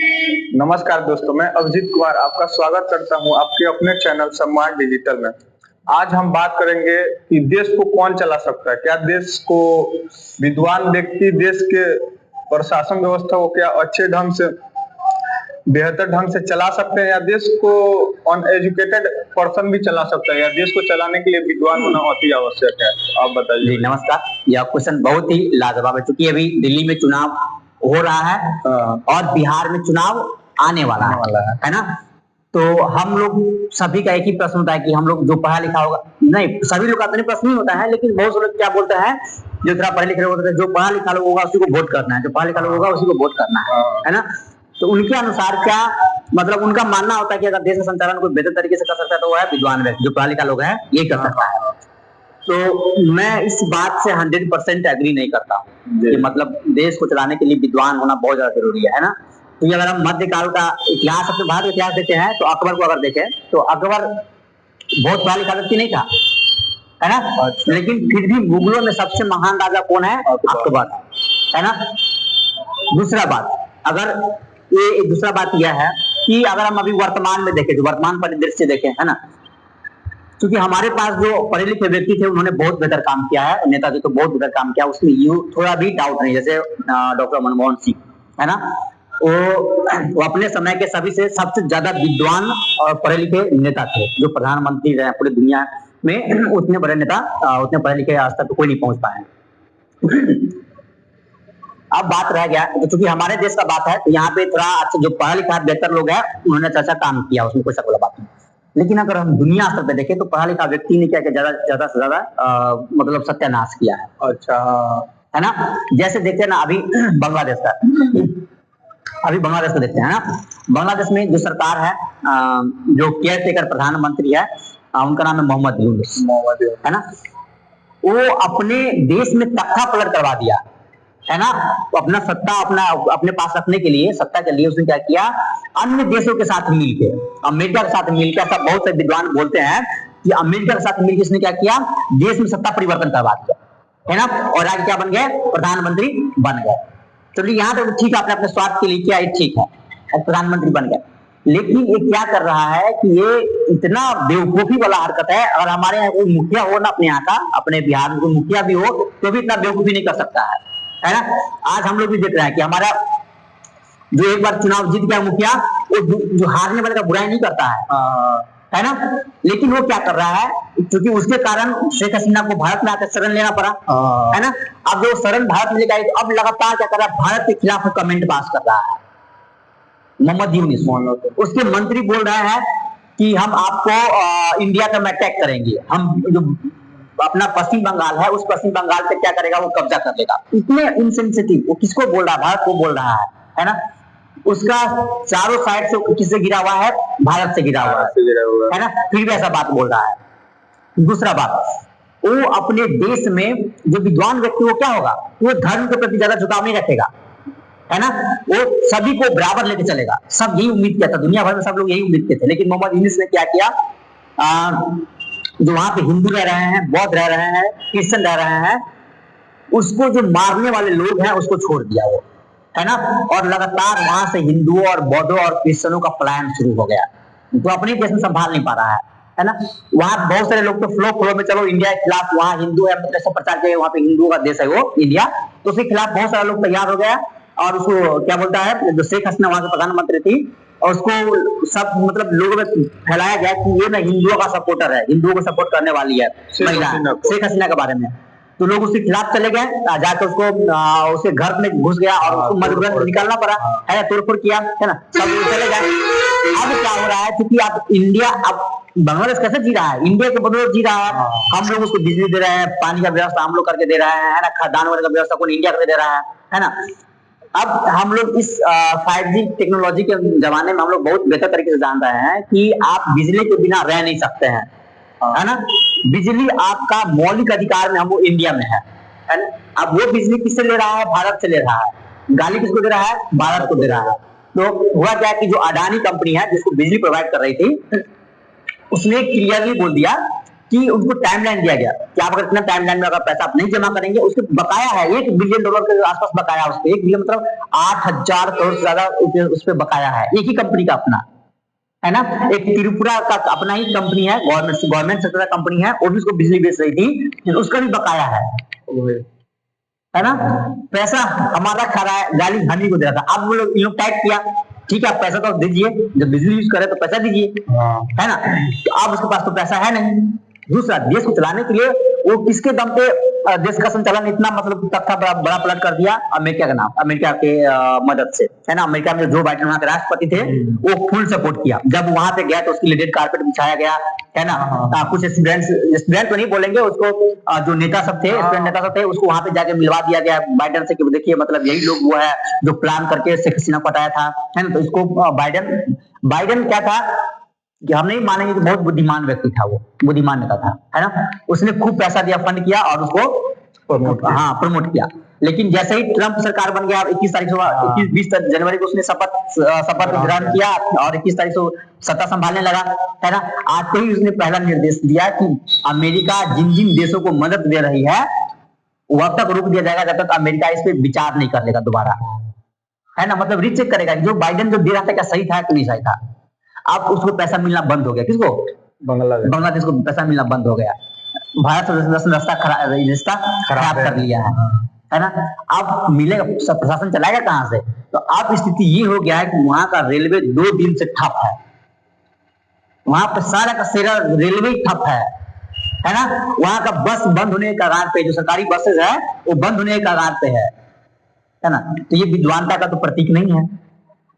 नमस्कार दोस्तों, मैं अभिजीत कुमार आपका स्वागत करता हूं आपके अपने चैनल सम्मान डिजिटल में। आज हम बात करेंगे कि देश को कौन चला सकता है। क्या देश को विद्वान व्यक्ति देश के प्रशासन व्यवस्था को क्या अच्छे ढंग से बेहतर ढंग से चला सकते हैं, या देश को अनएजुकेटेड पर्सन भी चला सकता है, या देश को चलाने के लिए विद्वान होना अति आवश्यक है? आप बताइए। जी नमस्कार। यह क्वेश्चन बहुत ही लाजवाब है, क्योंकि अभी दिल्ली में चुनाव हो रहा है और बिहार में चुनाव आने वाला है ना। तो हम लोग सभी का एक ही प्रश्न होता है कि हम लोग जो पढ़ा लिखा होगा, नहीं सभी लोग का अपने प्रश्न नहीं होता है, लेकिन बहुत से लोग क्या बोलते हैं, जो थोड़ा पढ़े लिखे लोग होते हैं, जो पढ़ा लिखा लोग होगा उसी को वोट करना है, जो पढ़ा लिखा लोग होगा उसी को वोट करना है ना। तो उनके अनुसार क्या मतलब उनका मानना होता है कि अगर देश का संचालन कोई बेहतर तरीके से कर सकता है तो वो है विद्वान व्यक्ति, जो पढ़ा लिखा लोग है ये कर सकता है। तो मैं इस बात से 100% एग्री नहीं करता कि मतलब देश को चलाने के लिए विद्वान होना बहुत ज्यादा जरूरी है ना। तो अगर हम मध्यकाल का इतिहास, अपने भारत का इतिहास देखते हैं तो अकबर को अगर देखें तो अकबर बहुत पढ़ा लिखा व्यक्ति नहीं था, है ना। लेकिन फिर भी मुगलों में सबसे महान राजा कौन है? अकबर, है ना। दूसरा बात यह है कि अगर हम अभी वर्तमान में देखें, जो वर्तमान परिदृश्य देखें, है ना, क्योंकि हमारे पास जो पढ़े लिखे व्यक्ति थे उन्होंने बहुत बेहतर काम किया है, नेताजी तो बहुत बेहतर काम किया, उसमें थोड़ा भी डाउट नहीं। जैसे डॉक्टर मनमोहन सिंह, है ना, वो अपने समय के सभी से सबसे ज्यादा विद्वान और पढ़े लिखे नेता थे, जो प्रधानमंत्री रहे पूरी दुनिया में। उतने बड़े नेता, उतने पढ़े लिखे आज तक कोई नहीं पहुंच पाए। अब बात रह गया, तो चूंकि हमारे देश का बात है तो यहाँ पे थोड़ा अच्छा जो पढ़ा लिखा बेहतर लोग हैं उन्होंने अच्छा काम किया, उसमें कोई शक वाला बात नहीं। लेकिन अगर हम दुनिया स्तर पे देखें तो पढ़ा लिखा व्यक्ति ने क्या किया, ज्यादा से ज्यादा मतलब सत्यानाश किया है। अच्छा, है ना। जैसे देखते हैं ना अभी बांग्लादेश को देखते हैं ना। बांग्लादेश में जो सरकार है, जो केयर टेकर प्रधानमंत्री है, उनका नाम है मोहम्मद यूनुस, है ना। वो अपने देश में तख्ता पलट करवा दिया, है ना। तो अपना सत्ता अपने पास रखने के लिए, सत्ता के लिए उसने क्या किया, अन्य देशों के साथ मिलकर, अमेरिका के साथ मिलकर, सब बहुत से विद्वान बोलते हैं कि अमेरिका के साथ मिलकर उसने क्या किया, देश में सत्ता परिवर्तन करवा दिया, है ना। और आज क्या बन गए? प्रधानमंत्री बन गए। चलिए यहाँ तक ठीक है, आपने अपने स्वार्थ के लिए किया, ये ठीक है, और प्रधानमंत्री बन गए। लेकिन ये क्या कर रहा है कि ये इतना बेवकूफी वाला हरकत है। अगर हमारे यहाँ कोई मुखिया हो ना, अपने यहाँ का, अपने बिहार में कोई मुखिया भी हो तो भी इतना बेवकूफी नहीं कर सकता है ना। आज हम लोग भी देख रहे हैं कि हमारा जो एक बार चुनाव जीत गया मुखिया, वो जो हारने वाले का बुराई नहीं करता है ना। लेकिन वो क्या कर रहा है, क्योंकि उसके कारण शेख हसीना को भारत में आकर शरण लेना पड़ा, है ना। अब जो शरण भारत में लेकर आई, अब लगातार क्या कर रहा है, भारत के खिलाफ कमेंट पास कर रहा है मोहम्मद यूनुस। उसके मंत्री बोल रहे हैं कि हम आपको इंडिया का अटैक करेंगे, हम जो अपना पश्चिम बंगाल है उस पश्चिम बंगाल पे क्या करेगा, वो कब्जा कर लेगा। इतने इनसेंसिटिव, वो किसको बोल रहा है? भारत को बोल रहा है ना। उसका चारों साइड से किससे गिरा हुआ है? भारत से गिरा हुआ है ना। फिर भी ऐसा बात बोल रहा है। दूसरा बात, वो अपने देश में जो विद्वान व्यक्ति, वो क्या होगा, वो धर्म के प्रति ज्यादा झुकाव नहीं रखेगा, है ना। वो सभी को बराबर लेके चलेगा। सब यही उम्मीद किया था, दुनिया भर में सब लोग यही उम्मीद किए थे। लेकिन मोहम्मद यूनुस ने क्या किया, जो वहां पे हिंदू रह रहे हैं, बौद्ध रह रहे हैं, क्रिश्चियन रह रहे हैं, उसको जो मारने वाले लोग हैं उसको छोड़ दिया वो, है ना। और लगातार वहां से हिंदुओं और बौद्धों और क्रिश्चियनों का पलायन शुरू हो गया। तो अपने देश में संभाल नहीं पा रहा है ना। वहां बहुत सारे लोग तो फ्लो में चलो इंडिया के खिलाफ, वहां हिंदू है मतलब प्रचार किया, वहां पे हिंदुओं का देश है वो इंडिया, तो उसके खिलाफ बहुत सारे लोग तैयार हो गया। और उसको क्या बोलता है, जो शेख हसीना वहां की प्रधानमंत्री थी, और उसको सब मतलब लोगों में फैलाया गया कि ये ना हिंदुओं का सपोर्टर है, हिंदुओं को सपोर्ट करने वाली है महिला शेख हसीना के बारे में। तो लोग उसके खिलाफ चले गए, जाकर उसको उसके घर में घुस गया और उसको मजबूरन निकालना पड़ा, है ना, तोड़फोड़ किया, है ना, सब चले गए। अब क्या हो रहा है, क्योंकि अब इंडिया, अब बांग्लादेश कैसे जी रहा है, इंडिया के बदौलत जी रहा है। हम लोग उसको बिजली दे रहे हैं, पानी का व्यवस्था हम लोग करके दे रहे हैं, है ना, खाद्यान्न वगैरह का व्यवस्था कौन? इंडिया करके दे रहा है ना। अब हम लोग इस 5G टेक्नोलॉजी के जमाने में हम लोग बहुत बेहतर तरीके से जान रहे हैं कि आप बिजली के बिना रह नहीं सकते हैं, है ना। बिजली आपका मौलिक अधिकार में, हम वो इंडिया में है ना। अब वो बिजली किससे ले रहा है? भारत से ले रहा है। गाली किसको दे रहा है? भारत को दे रहा है। तो हुआ क्या कि जो अडानी कंपनी है जिसको बिजली प्रोवाइड कर रही थी, उसने क्लियरली बोल दिया कि उनको टाइमलाइन दिया गया कि आप अगर इतना टाइमलाइन में अगर पैसा आप नहीं जमा करेंगे, उसके बकाया है $1 बिलियन के आसपास बकाया, उस पर 1 बिलियन मतलब 8,000 करोड़ से ज्यादा उस पर बकाया है, एक ही कंपनी का अपना, है ना। एक त्रिपुरा का अपना ही कंपनी है, गवर्नमेंट सेक्टर का कंपनी है, वो भी उसको बिजली बेच रही थी, उसका भी बकाया है ना। पैसा हमारा खा रहा है, गाली धनी को दे रहा था। अब वो लोग इन लोग टाइप किया, ठीक है आप पैसा तो दीजिए, जब बिजली यूज करे तो पैसा दीजिए, है ना। तो अब उसके पास तो पैसा है नहीं। दूसरा, देश को चलाने के लिए वो किसके दम पे देश का संचालन इतना मतलब तख्ता बड़ा पलट कर दिया, अमेरिका का नाम, अमेरिका के मदद से, है ना। अमेरिका में जो बाइडेन वहां के राष्ट्रपति थे, वो फुल सपोर्ट किया। जब वहां पे गया तो उसके लिए रेड कारपेट बिछाया गया, है ना। कुछ स्टूडेंट तो नहीं बोलेंगे उसको, जो नेता सब थे, स्टूडेंट नेता सब थे, उसको वहां पे जाके मिलवा दिया गया बाइडेन से कि देखिए मतलब यही लोग वो है जो प्लान करके शेख हसीना को हटाया था, है ना। तो इसको बाइडेन क्या था कि हम नहीं मानेंगे कि बहुत बुद्धिमान व्यक्ति था, वो बुद्धिमान नेता था, है ना। उसने खूब पैसा दिया, फंड किया और उसको प्रमोट किया। लेकिन जैसे ही ट्रंप सरकार बन गया, 20 जनवरी को उसने शपथ ग्रहण किया और 21 तारीख को सत्ता संभालने लगा, है ना। आते ही उसने पहला निर्देश दिया कि अमेरिका जिन जिन देशों को मदद दे रही है वह तक रोक दिया जाएगा जब तक अमेरिका इस पर विचार नहीं कर लेगा दोबारा, है ना। मतलब रीचेक करेगा जो बाइडेन जो दे रहा था क्या सही था कि नहीं सही था। अब उसको पैसा मिलना बंद हो गया, किसको, बांग्लादेश को पैसा मिलना बंद हो गया। भारत रिश्ता खराब कर लिया है ना। अब मिलेगा, प्रशासन चलाएगा कहां से। तो अब स्थिति ये हो गया है कि वहां का रेलवे 2 दिन से ठप है, वहां पर सारा का सारा रेलवे ठप है ना। वहां का बस बंद होने के कगार पे, जो सरकारी बसेज है वो बंद होने के कगार पे है ना। तो ये विद्वानता का तो प्रतीक नहीं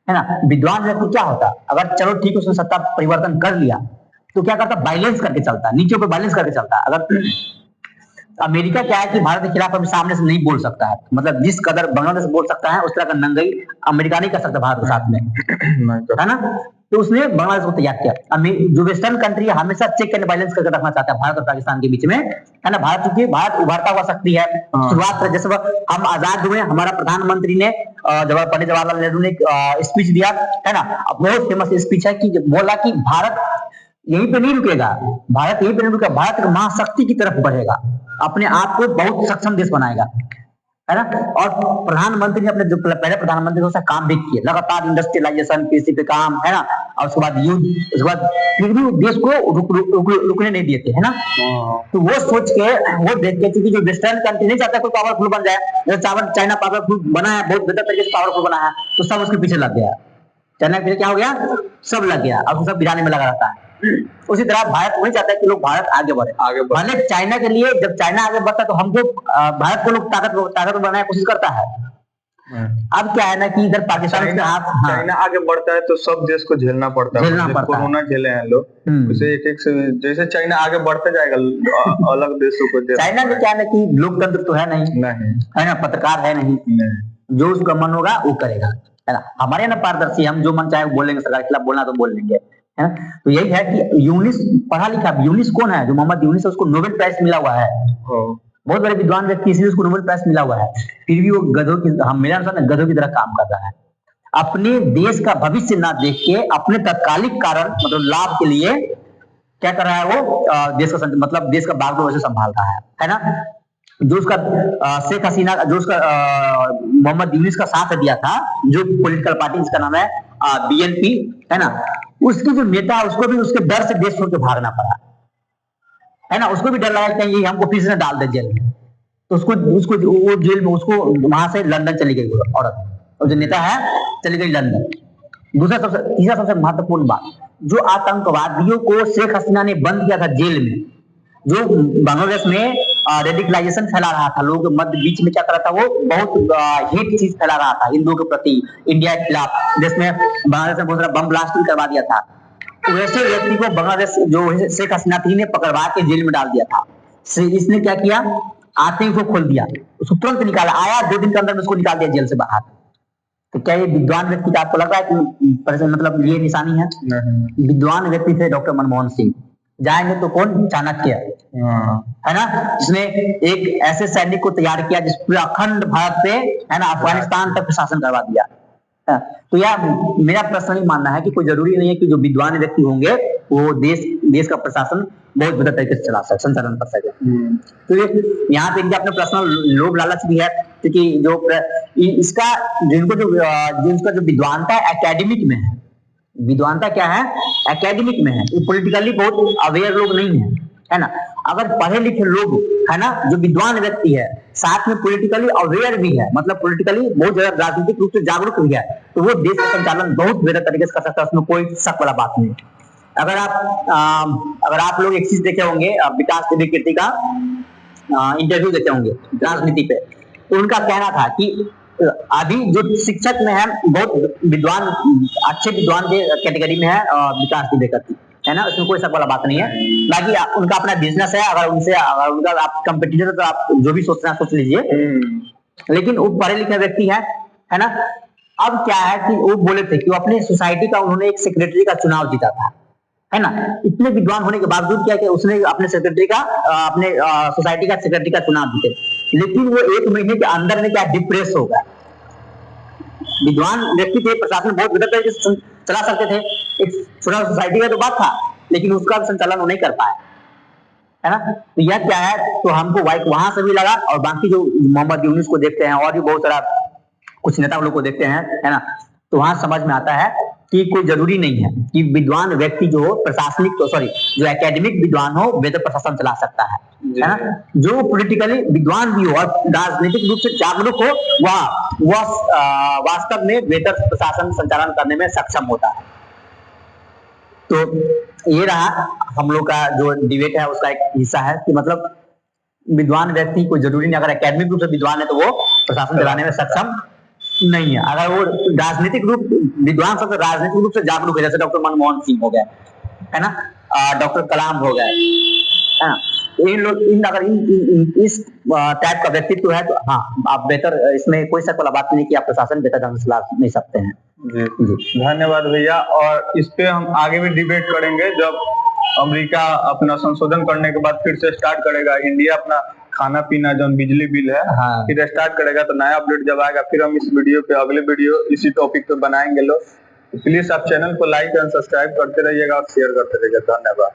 है ना। विद्वान व्यक्ति क्या होता, अगर चलो ठीक उसने सत्ता परिवर्तन कर लिया तो क्या करता, बैलेंस करके चलता, नीचे ऊपर बैलेंस करके चलता। अगर अमेरिका क्या है कि भारत के खिलाफ अभी सामने से नहीं बोल सकता है, मतलब जिस कदर बांग्लादेश बोल सकता है उस तरह का नंगई अमेरिका नहीं कर सकता भारत के साथ में, है ना। तो उसने बांग्लादेश को तैयार किया। जो वेस्टर्न कंट्री हमेशा चेक एंड बैलेंस करके रखना चाहता है भारत और पाकिस्तान के बीच में, है ना। भारत उभरता हुआ शक्ति है। शुरुआत जैसे हम आजाद हुए, हमारा प्रधानमंत्री ने पंडित जवाहरलाल नेहरू ने स्पीच दिया, है ना। बहुत फेमस स्पीच है कि बोला कि भारत यहीं पे नहीं रुकेगा, भारत यहीं पे नहीं रुकेगा, भारत एक महाशक्ति की तरफ बढ़ेगा, अपने आप को बहुत सक्षम देश बनाएगा, है ना। और प्रधानमंत्री ने अपने जो पहले प्रधानमंत्री उसका काम भी किए, लगातार इंडस्ट्रियलाइजेशन, कृषि पे काम, है ना। और उसके बाद युद्ध, उसके बाद फिर भी देश को रुकने नहीं देते, है ना। तो वो सोच के, वो देख के कि जो वेस्टर्न कंट्री नहीं चाहता कोई पावरफुल बन जाए, चाइना पावरफुल बना है, बहुत बेहतर तरीके से पावरफुल बना है, तो सब उसके पीछे लग गया। चाइना के पीछे क्या हो गया, सब लग गया, अब सब गिराने में लगा रहता है। उसी तरह भारत वही चाहता है कि लोग भारत आगे बढ़े। चाइना के लिए जब चाइना आगे बढ़ता है तो हमको भारत को लोग ताकतवर बनाने की कोशिश करता है। अब क्या है ना कि इधर पाकिस्तान के हाथ, चाइना आगे बढ़ता है तो सब देश को झेलना पड़ता है। कोरोना झेले हैं लोग, उसे एक से जैसे चाइना आगे बढ़ते जाएगा अलग देशों को। चाइना में क्या है ना कि लोकतंत्र तो है नहीं, है ना, पत्रकार है नहीं, जो उसका मन होगा वो करेगा, है ना। हमारे यहाँ पारदर्शी, हम जो मन चाहे बोलेंगे, सरकार के खिलाफ बोलना तो बोल लेंगे, है। तो यही है कि यूनिस पढ़ा लिखा, यूनिस कौन है, जो मोहम्मद यूनिस है, उसको नोबेल प्राइज मिला हुआ है, बहुत बड़े विद्वान व्यक्ति, इसलिए उसको नोबेल प्राइज मिला हुआ है। फिर भी वो गधों की, हम मेरे अनुसार गधों की तरह काम कर रहा है, अपने देश का भविष्य ना देख के अपने तत्कालिक कारण मतलब लाभ के लिए क्या कर रहा है, वो देश का मतलब देश का बागडोर वैसे संभाल रहा है ना। जो उसका शेख हसीना, जो उसका मोहम्मद यूनिस का साथ दिया था, जो पॉलिटिकल पार्टी जिसका नाम है BNP, है ना, उसकी जो नेता, उसको भी उसके डर से देश छोड़ के भागना पड़ा, है ना। उसको भी डर लगा कि ये हमको फिर से डाल दे जेल में, तो उसको वो जेल में, उसको वहां से लंदन चली गई औरत, और जो नेता है चली गई लंदन। तीसरा सबसे महत्वपूर्ण बात, जो आतंकवादियों को शेख हसीना ने बंद किया था जेल में, जो बांग्लादेश में रेडिकलाइजेशन फैला रहा था, लोग मध्य बीच में क्या कर रहा था, वो बहुत हेट चीज फैला रहा था हिंदुओं के प्रति, इंडिया के खिलाफ, जिसमें बांग्लादेश में बहुत सारा बम ब्लास्ट भी करवा दिया था। वैसे व्यक्ति को बांग्लादेश जो शेख हसीना थी ने पकड़वा के जेल में डाल दिया था। इसने क्या किया, आते ही उसको खोल दिया, उसको तुरंत निकाला, आया 2 दिन के अंदर में उसको निकाल दिया जेल से बाहर। तो क्या ये विद्वान व्यक्ति का आपको लग रहा है कि मतलब ये निशानी है? विद्वान व्यक्ति थे डॉक्टर मनमोहन सिंह, जाएंगे तो कौन, चाणक्य, है ना, जिसने एक ऐसे सैनिक को तैयार किया जिस पूरा अखंड भारत पे, है ना, अफगानिस्तान तक शासन करवा दिया। तो यार मेरा पर्सनली मानना है कि कोई जरूरी नहीं है कि जो विद्वान व्यक्ति होंगे वो देश का प्रशासन बहुत बेहतर तरीके से चला सके, संचालन कर सके। तो यहाँ पे आपने पर्सनल लोभ लालच भी है, क्योंकि इसका जिनका जो विद्वानता एकेडमिक में है, विद्वानता क्या है, एकेडमिक में है, ये पॉलिटिकली बहुत अवेयर लोग नहीं है ना। अगर पढ़े लिखे लोग है ना, जो विद्वान व्यक्ति है, साथ में पॉलिटिकली अवेयर भी है, मतलब पॉलिटिकली बहुत ज्यादा राजनीतिक रूप से जागरूक भी है, तो वो देश का संचालन बहुत बेहतर तरीके से कर सकता है, उसमें कोई शक वाला बात नहीं। अगर आप लोग एक चीज देखे होंगे, विकास देवी कीर्ति का इंटरव्यू देखे होंगे राजनीति पे, तो उनका कहना था कि अभी जो शिक्षक में है बहुत विद्वान, अच्छे विद्वान के कैटेगरी में है विकास दुबे करती है ना, उसमें कोई शक वाला बात नहीं है। बाकी उनका अपना बिजनेस है, अगर उनका आप कंपटीटर, तो आप जो भी सोचना सोच लीजिए, लेकिन वो पढ़े लिखे व्यक्ति है ना। अब क्या है कि वो बोले थे कि वो अपने सोसाइटी का, उन्होंने एक सेक्रेटरी का चुनाव जीता था, है ना। इतने विद्वान होने के बावजूद क्या कि उसने अपने सेक्रेटरी का, अपने सोसाइटी का सेक्रेटरी का चुनाव जीते, लेकिन वो 1 महीने के अंदर में क्या डिप्रेस हो गया। विद्वान व्यक्ति थे, प्रशासन बहुत बेहतर तरीके से चला सकते थे, एक छोटा सोसाइटी का तो बात था, लेकिन उसका संचालन वो नहीं कर पाए, है ना। तो यह क्या है, तो हमको वहां से भी लगा, और बाकी जो मोहम्मद यूनुस को देखते हैं, और भी बहुत सारा कुछ नेता लोग को देखते हैं, है ना, तो वहां समझ में आता है कि कोई जरूरी नहीं है कि विद्वान व्यक्ति जो हो, प्रशासनिक जो एकेडमिक विद्वान हो, बेहतर प्रशासन चला सकता है ना। जो पॉलिटिकली विद्वान भी हो और राजनीतिक रूप से जागरूक हो, वह वास्तव में बेहतर प्रशासन संचालन करने में सक्षम होता है। तो ये रहा हम लोग का जो डिबेट है, उसका एक हिस्सा है कि मतलब विद्वान व्यक्ति कोई जरूरी नहीं, अगर एकेडमिक रूप से विद्वान है तो वो प्रशासन चलाने में सक्षम नहीं है। अगर वो राजनीतिक रूप विद्वान सब राजनीतिक रूप से जागरूक है, जैसे डॉक्टर मनमोहन सिंह हो गए, है ना, डॉक्टर कलाम हो गए, है ना, इन लोग अगर इस टाइप का व्यक्तित्व है, तो हाँ, आप बेहतर, इसमें कोई शक वाला बात नहीं कि आप प्रशासन बेहतर ढंग से चला नहीं सकते हैं। जी धन्यवाद भैया। और इस पे हम आगे भी डिबेट करेंगे, जब अमेरिका अपना संशोधन करने के बाद फिर से स्टार्ट करेगा, इंडिया अपना खाना पीना जो बिजली बिल है फिर स्टार्ट करेगा, तो नया अपडेट जब आएगा फिर हम इस वीडियो पे, अगले वीडियो इसी टॉपिक पे बनाएंगे लोग। प्लीज आप चैनल को लाइक एंड सब्सक्राइब करते रहिएगा और शेयर करते रहिएगा। धन्यवाद।